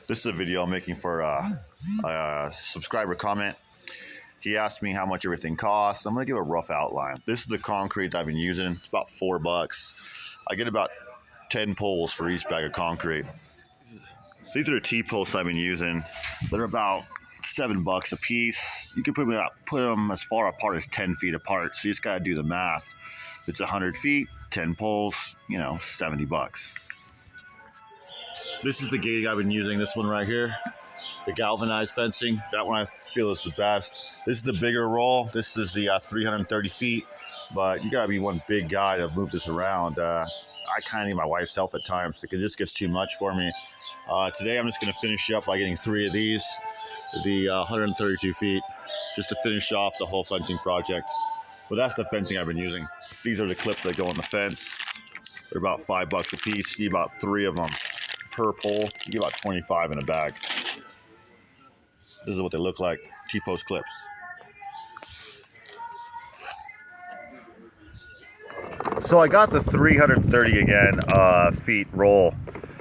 This is a video I'm making for a subscriber comment. He asked me how much everything costs. I'm gonna give a rough outline. This is the concrete that I've been using. It's about $4. I get about 10 poles for each bag of concrete. These are the T-posts I've been using. They're about $7 a piece. You can put them as far apart as 10 feet apart. So you just gotta do the math. If it's 100 feet, 10 poles, $70. This is the gating I've been using. This one right here, the galvanized fencing. That one I feel is the best. This is the bigger roll. This is the 330 feet, but you gotta be one big guy to move this around. I kind of need my wife's help at times because this gets too much for me. Today I'm just gonna finish up by getting 3 of these, the 132 feet, just to finish off the whole fencing project. But that's the fencing I've been using. These are the clips that go on the fence. They're about $5 a piece. You get about 3 of them per pole. You get about 25 in a bag. This is what they look like, T-post clips. So I got the 330 again feet roll.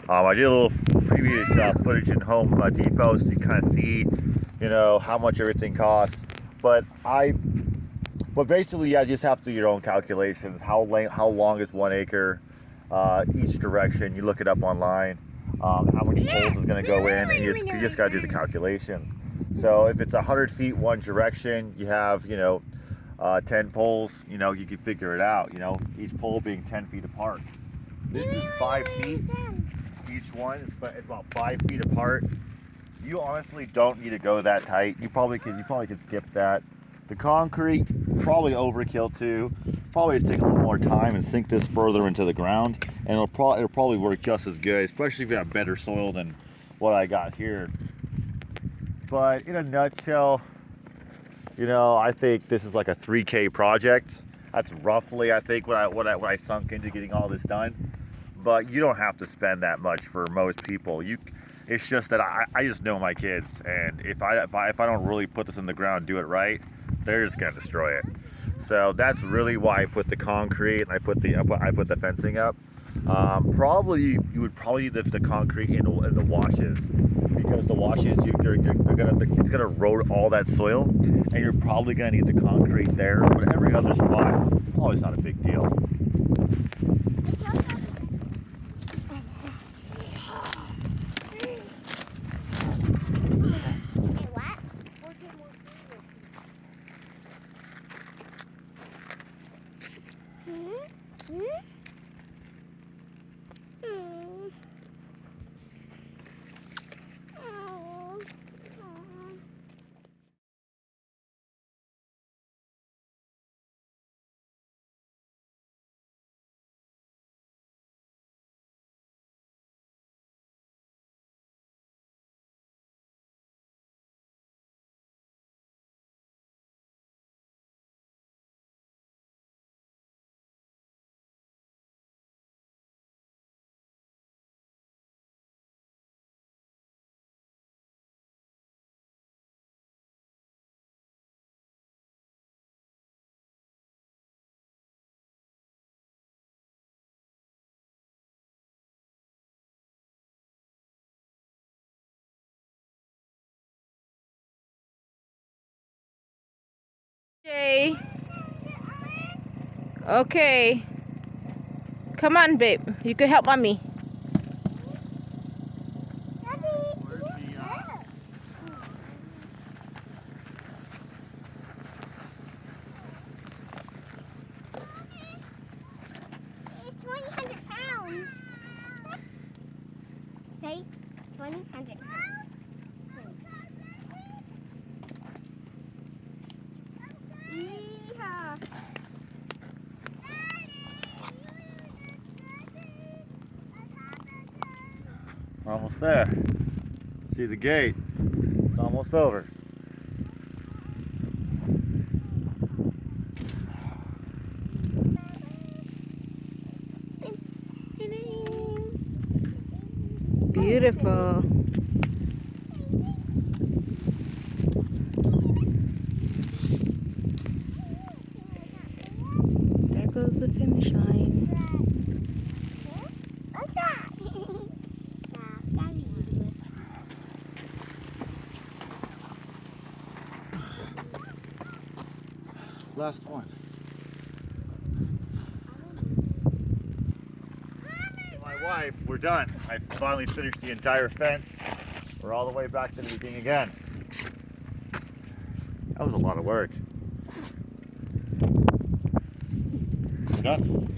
I did a little previous footage in Home Depot so you kind of see, how much everything costs. But basically, I just have to do your own calculations. How long is 1 acre? Each direction. You look it up online. How many poles is going to go in, and you just got to do the calculations. So if it's 100 feet one direction, you have 10 poles. You can figure it out. Each pole being 10 feet apart. This is 5 feet. Each one is about 5 feet apart. You honestly don't need to go that tight. You probably could skip that. The concrete, probably overkill too. Probably just take a little more time and sink this further into the ground, and it'll probably work just as good, especially if you have better soil than what I got here. But in a nutshell, I think this is like a 3K project. That's roughly, I think, what I sunk into getting all this done. But you don't have to spend that much for most people. It's just that I just know my kids, and if I don't really put this in the ground, do it right, they're just gonna destroy it. So that's really why I put the concrete and I put the fencing up. You would probably leave the concrete in the washes, because the washes it's gonna erode all that soil, and you're probably gonna need the concrete there. But every other spot, probably it's not a big deal. Jay. Okay. Come on, babe. You can help mommy. It's 100 pounds. Say 100 pounds. Yeehaw. We're almost there. See the gate. It's almost over. Beautiful. There goes the finish line. What's that? Last one. My wife, we're done. I finally finished the entire fence. We're all the way back to the beginning again. That was a lot of work. Done.